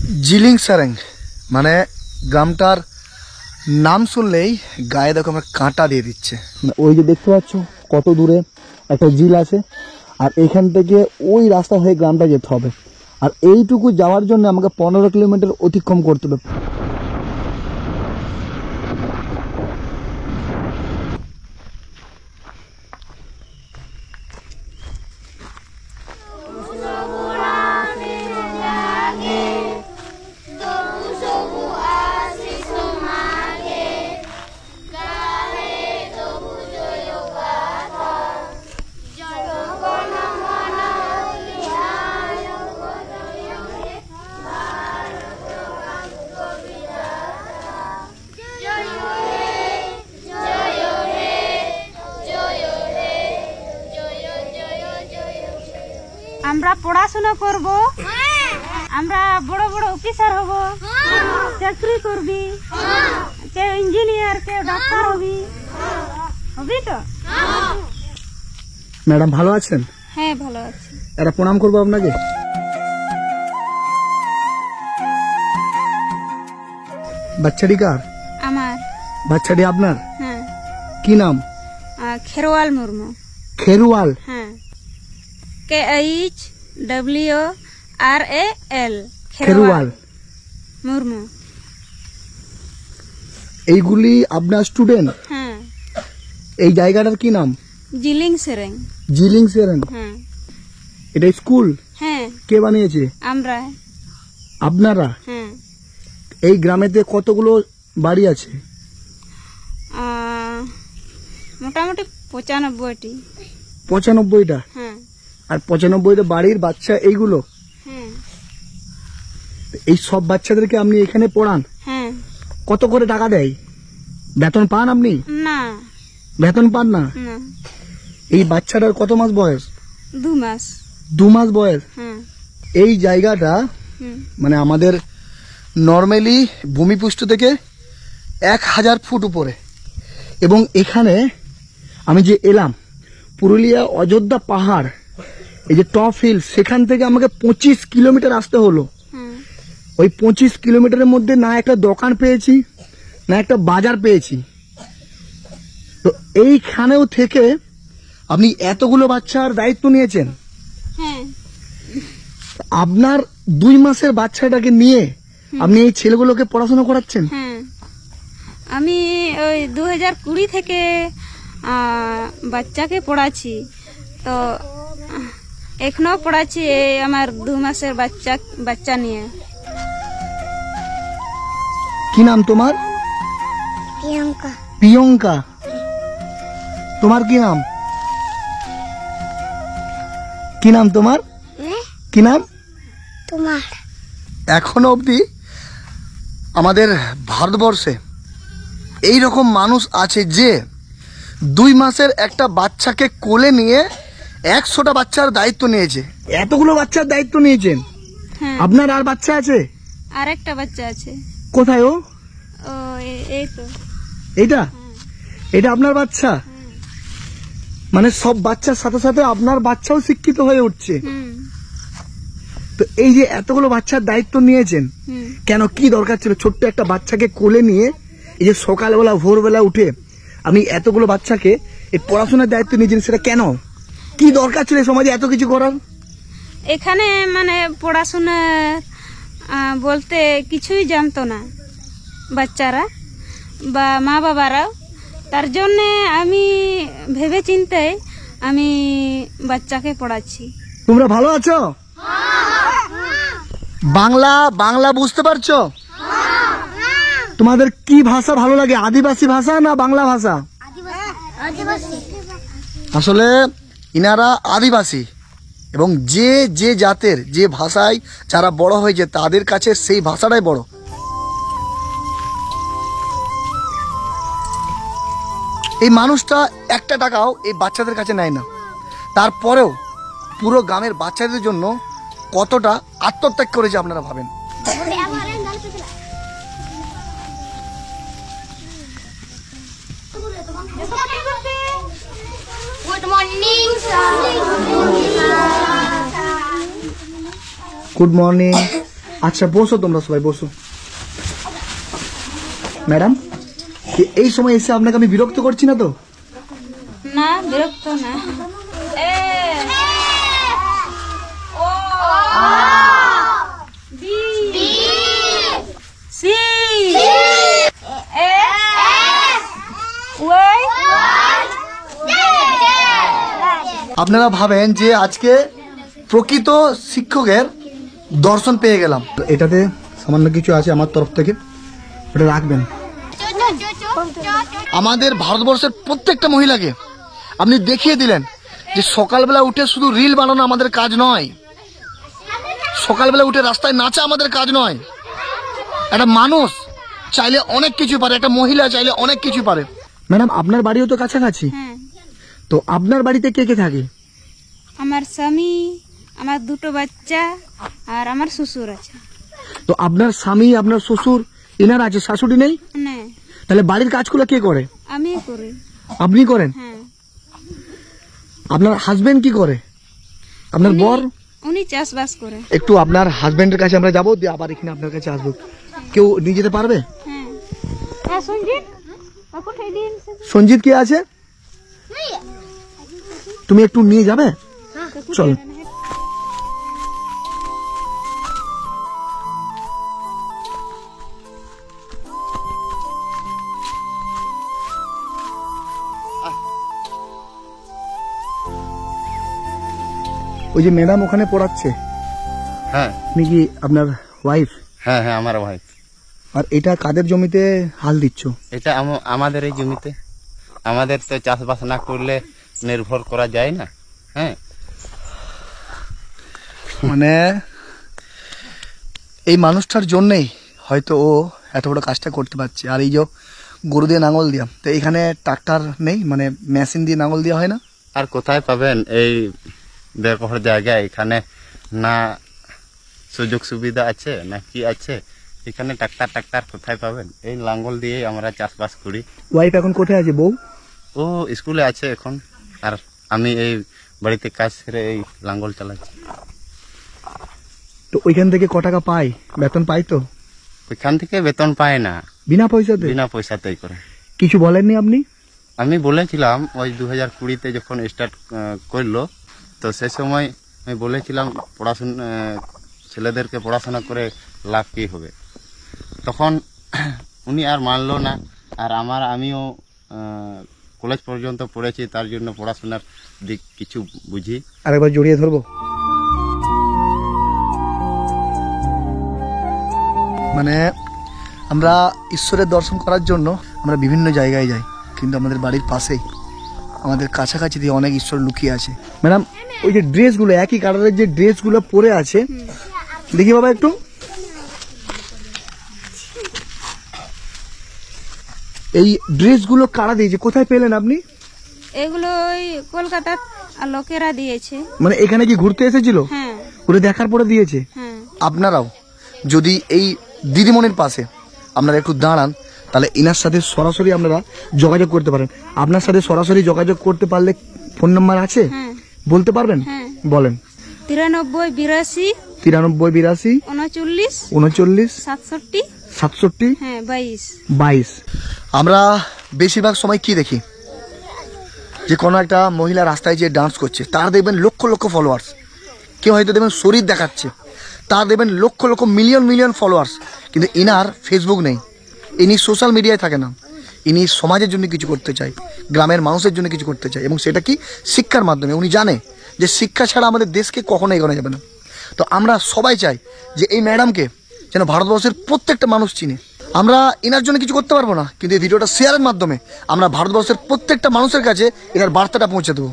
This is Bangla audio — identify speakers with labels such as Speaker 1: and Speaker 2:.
Speaker 1: জিলিং সারেং মানে গ্রামটার নাম শুনলেই গায়ে দেখো আমার কাঁটা দিয়ে দিচ্ছে। ওই যে দেখতে পাচ্ছ কত দূরে একটা ঝিল আছে, আর এখান থেকে ওই রাস্তা হয়ে গ্রামটা যেতে হবে, আর এইটুকু যাওয়ার জন্য আমাকে 15 কিলোমিটার অতিক্রম করতে হবে।
Speaker 2: আমরা পড়াশোনা করব, আমরা বড় বড় অফিসার হব, চাকরি করবি, কেউ ইঞ্জিনিয়ার, কেউ ডাক্তার হবি, হবি তো?
Speaker 1: ম্যাডাম ভালো আছেন?
Speaker 2: হ্যাঁ ভালো আছি।
Speaker 1: এটা প্রণাম করবো আপনাকে। বাচ্চাটি কার?
Speaker 2: আমার।
Speaker 1: বাচ্চাটি আপনার?
Speaker 2: হ্যাঁ।
Speaker 1: কি নাম?
Speaker 2: খেরওয়াল মুর্মু।
Speaker 1: খেরওয়াল?
Speaker 2: হ্যাঁ, KHWRAL
Speaker 1: খেরওয়াল
Speaker 2: মুর্মু।
Speaker 1: এইগুলি আপনার স্টুডেন্ট?
Speaker 2: হ্যাঁ।
Speaker 1: এই জায়গাটার কি নাম?
Speaker 2: জিলিং সেরেং।
Speaker 1: জিলিং সেরেং?
Speaker 2: হ্যাঁ।
Speaker 1: এটা স্কুল?
Speaker 2: হ্যাঁ।
Speaker 1: কে বানিয়েছে?
Speaker 2: আমরা।
Speaker 1: আপনারা?
Speaker 2: হ্যাঁ।
Speaker 1: এই গ্রামেতে কতগুলো বাড়ি আছে?
Speaker 2: মোটামুটি 95টি।
Speaker 1: 95টা?
Speaker 2: হ্যাঁ।
Speaker 1: আর 95টা বাড়ির বাচ্চা এইগুলো?
Speaker 2: হ্যাঁ।
Speaker 1: এই সব বাচ্চাদেরকে আপনি এখানে পড়ান?
Speaker 2: হ্যাঁ।
Speaker 1: কত করে টাকা দেয়? বেতন পান আপনি?
Speaker 2: না।
Speaker 1: বেতন পান না?
Speaker 2: না।
Speaker 1: এই বাচ্চাটার কত মাস বয়স?
Speaker 2: 2 মাস।
Speaker 1: 2 মাস বয়স?
Speaker 2: হ্যাঁ।
Speaker 1: এই জায়গাটা মানে আমাদের নর্মালি ভূমিপৃষ্ঠ থেকে 1000 ফুট উপরে, এবং এখানে আমি যে এলাম পুরুলিয়া অযোধ্যা পাহাড়, এই যে টপ হিল, সেখান থেকে আমাকে 25 কিলোমিটার আসতে হলো। ওই 25 কিলোমিটারের মধ্যে না একটা দোকান পেয়েছি, না একটা বাজার পেয়েছি। তো এইখানেও থেকে আপনি এতগুলো বাচ্চার দায়িত্ব নিয়েছেন।
Speaker 2: হ্যাঁ।
Speaker 1: আপনার 2 মাসের বাচ্চাটাকে নিয়ে আপনি এই ছেলেগুলোকে পড়াশোনা করাচ্ছেন?
Speaker 2: হ্যাঁ, আমি ওই 2020 থেকে বাচ্চাকে পড়াচ্ছি, তো এখনো পড়াচ্ছি আমার 2 মাসের বাচ্চা নিয়ে।
Speaker 1: কি নাম তোমার?
Speaker 3: প্রিয়ঙ্কা।
Speaker 1: প্রিয়ঙ্কা? তোমার কি নাম? কি নাম তোমার? কি নাম
Speaker 3: তোমার?
Speaker 1: এখনো অবধি আমাদের ভারতবর্ষে এই রকম মানুষ আছে যে 2 মাসের একটা বাচ্চাকে কোলে নিয়ে 100টা বাচ্চার দায়িত্ব নিয়েছে। এতগুলো বাচ্চার দায়িত্ব নিয়েছেন? আপনার আর বাচ্চা আছে?
Speaker 2: আর একটা বাচ্চা আছে।
Speaker 1: কোথায় ও?
Speaker 2: এই তো
Speaker 1: এইটা? এটা আপনার বাচ্চা? মানে সব বাচ্চার সাথে সাথে আপনার বাচ্চাও শিক্ষিত হয়ে উঠছে। তো এই যে এতগুলো বাচ্চার দায়িত্ব নিয়েছেন, কেন, কি দরকার ছিল ছোট্ট একটা বাচ্চাকে কোলে নিয়ে এই যে সকালবেলা ভোরবেলা উঠে আপনি এতগুলো বাচ্চাকে এই পড়াশোনার দায়িত্ব নিয়েছেন, সেটা কেন, কি দরকার ছিল সমাজে এত কিছু করার?
Speaker 2: এখানে মানে পড়াশোনা বলতে কিছুই জানতো না বাচ্চারা বা মা বাবারাও, তার জন্যে আমি ভেবে চিন্তে আমি বাচ্চাকে পড়াচ্ছি।
Speaker 1: তোমরা ভালো আছো? বাংলা বুঝতে পারছো? তোমাদের কি ভাষা ভালো লাগে, আদিবাসী ভাষা না বাংলা ভাষা? আসলে ইনারা আদিবাসী, এবং যে যে জাতের যে ভাষায় যারা বড় হয়েছে তাদের কাছে সেই ভাষাটাই বড়। এই মানুষটা একটা টাকাও এই বাচ্চাদের কাছে নেয় না, তারপরেও পুরো গ্রামের বাচ্চাদের জন্য কতটা আত্মত্যাগ করেছে আপনারা ভাবেন। Good morning. আচ্ছা বসো, তোমরা সবাই বসো। ম্যাডাম, এই সময় এসে আপনাকে আমি বিরক্ত করছি না তো?
Speaker 2: না, বিরক্ত না। এ ও বি সি এ ওয়াই।
Speaker 1: আপনারা ভাবেন যে আজকে প্রকৃত শিক্ষকের দর্শন পেয়ে গেলাম। এটাতে সামান্য কিছু আছে আমার তরফ থেকে, এটা রাখবেন। আমাদের ভারতবর্ষের প্রত্যেকটা মহিলাকে আপনি দেখিয়ে দিলেন যে সকালবেলা উঠে শুধু রিল বানানো আমাদের কাজ নয়, সকালবেলা উঠে রাস্তায় নাচা আমাদের কাজ নয়। একটা মানুষ চাইলে অনেক কিছু পারে, একটা মহিলা চাইলে অনেক কিছু পারে। ম্যাডাম, আপনার বাড়িও তো কাছাকাছি,
Speaker 2: হ্যাঁ,
Speaker 1: তো আপনার বাড়িতে কে কে থাকে?
Speaker 2: আমার স্বামী, আমার দুটো বাচ্চা আর আমার শ্বশুর আছে।
Speaker 1: তো আপনার স্বামী, আপনার শ্বশুর, এনার আছে, শাশুড়ি নেই?
Speaker 2: না,
Speaker 1: তাহলে বাড়ির কাজগুলো কে করে?
Speaker 2: আমি করি।
Speaker 1: আপনি করেন?
Speaker 2: হ্যাঁ।
Speaker 1: আপনার হাজবেন্ড কি করে? আপনার বর?
Speaker 2: উনি চাষবাস করে।
Speaker 1: একটু আপনার হাজবেন্ডের কাছে আমরা যাবো, দিয়ে আবার এখানে আপনার কাছে আসবো। কেউ নিয়ে যেতে পারবে?
Speaker 2: হ্যাঁ, হ্যাঁ। সঞ্জিত, আপু ঠাই দিন।
Speaker 1: সঞ্জিত কে আছে? তুমি একটু নিয়ে যাবে? চল। ওই যে ম্যাডাম ওখানে পড়াচ্ছে,
Speaker 4: হ্যাঁ
Speaker 1: আপনি কি আপনার ওয়াইফ?
Speaker 4: হ্যাঁ হ্যাঁ, আমার ভাই।
Speaker 1: আর এটা কাদের জমিতে হাল দিচ্ছ?
Speaker 4: এটা আমাদের এই জমিতে। আমাদের তো চাষবাস না করলে নির্ভর করা যায় না। হ্যাঁ,
Speaker 1: মানে এই মানুষটার জন্যই হয়তো ও এত বড় কাজটা করতে পারছে। আর এই যে গরু দিয়ে নাঙল দিয়া, তো এখানে ট্রাক্টর নেই, মানে মেশিন দিয়ে নাঙল দেওয়া হয় না?
Speaker 4: আর কোথায় পাবেন এই ব্যবহার জায়গায়? এখানে না সুযোগ সুবিধা আছে না কি আছে? এখানে ট্রাক্টর কোথায় পাবেন? এই লাঙ্গল দিয়ে আমরা চাষবাস করি।
Speaker 1: ওয়াইফ এখন কোথায় আছে? বউ?
Speaker 4: ও স্কুলে আছে এখন, আর আমি এই বাড়িতে কাজ সেরে এই লাঙ্গল চালাচ্ছি।
Speaker 1: তো ওইখান থেকে ক টাকা পাই? বেতন পাই তো?
Speaker 4: ওইখান থেকে বেতন পায় না,
Speaker 1: বিনা পয়সাতে?
Speaker 4: বিনা পয়সাতেই করে।
Speaker 1: কিছু বলেননি আপনি?
Speaker 4: আমি বলেছিলাম ওই 2020-তে যখন স্টার্ট করলো, তো সে সময় আমি বলেছিলাম পড়াশোনা, ছেলেদেরকে পড়াশোনা করে লাভ কী হবে। তখন উনি আর মানলো না। আর আমিও কলেজ পর্যন্ত পড়েছি, তার জন্য পড়াশোনার দিক কিছু বুঝি।
Speaker 1: আরেকবার জড়িয়ে ধরবো। মানে আমরা ঈশ্বরের দর্শন করার জন্য আমরা বিভিন্ন জায়গায় যাই, কিন্তু আমাদের বাড়ির পাশেই, আমাদের কাছাকাছি দিয়ে অনেক ঈশ্বর লুকিয়ে আছে। ম্যাডাম, ওই যে ড্রেসগুলো, একই কালারের যে ড্রেসগুলো পরে আছে, দেখি বাবা একটু। এই ড্রেসগুলো কারা দিয়েছে? কোথায় পেলেন আপনি?
Speaker 2: এগুলো ওই কলকাতার লোকেরা দিয়েছে।
Speaker 1: মানে এখানে কি ঘুরতে এসেছিল?
Speaker 2: হ্যাঁ,
Speaker 1: ঘুরে দেখার পরে দিয়েছে?
Speaker 2: হ্যাঁ।
Speaker 1: আপনারাও যদি এই দিদিমণির পাশে আপনারা একটু দাঁড়ান, তাহলে ইনার সাথে সরাসরি আপনারা যোগাযোগ করতে পারেন। আপনার সাথে সরাসরি যোগাযোগ করতে পারলে ফোন নাম্বার আছে?
Speaker 2: হ্যাঁ,
Speaker 1: বলতে পারবেন?
Speaker 2: হ্যাঁ।
Speaker 1: বলেন।
Speaker 2: 93 82
Speaker 1: 93 82
Speaker 2: 39
Speaker 1: 39
Speaker 2: 67
Speaker 1: 67
Speaker 2: হ্যাঁ 22।
Speaker 1: 22। আমরা বেশিরভাগ সময় কি দেখি, যে কোনো একটা মহিলা রাস্তায় যে ডান্স করছে, তার দেখবেন লক্ষ লক্ষ ফলোয়ার্স। কেউ হয়তো দেখবেন শরীর দেখাচ্ছে, তার দেখবেন lakh lakh million million followers. কিন্তু ইনার ফেসবুক নেই, ইনি সোশ্যাল মিডিয়ায় থাকে না। ইনি সমাজের জন্য কিছু করতে চায়, গ্রামের মানুষের জন্য কিছু করতে চায়, এবং সেটা কি শিক্ষার মাধ্যমে। উনি জানে যে শিক্ষা ছাড়া আমাদের দেশকে কখনো এগোনো যাবে না। তো আমরা সবাই চাই যে এই ম্যাডামকে যেন ভারতবর্ষের প্রত্যেকটা মানুষ চিনে। আমরা এনার জন্য কিছু করতে পারবো না, কিন্তু এই ভিডিওটা শেয়ারের মাধ্যমে আমরা ভারতবর্ষের প্রত্যেকটা মানুষের কাছে এনার বার্তাটা পৌঁছে দেবো।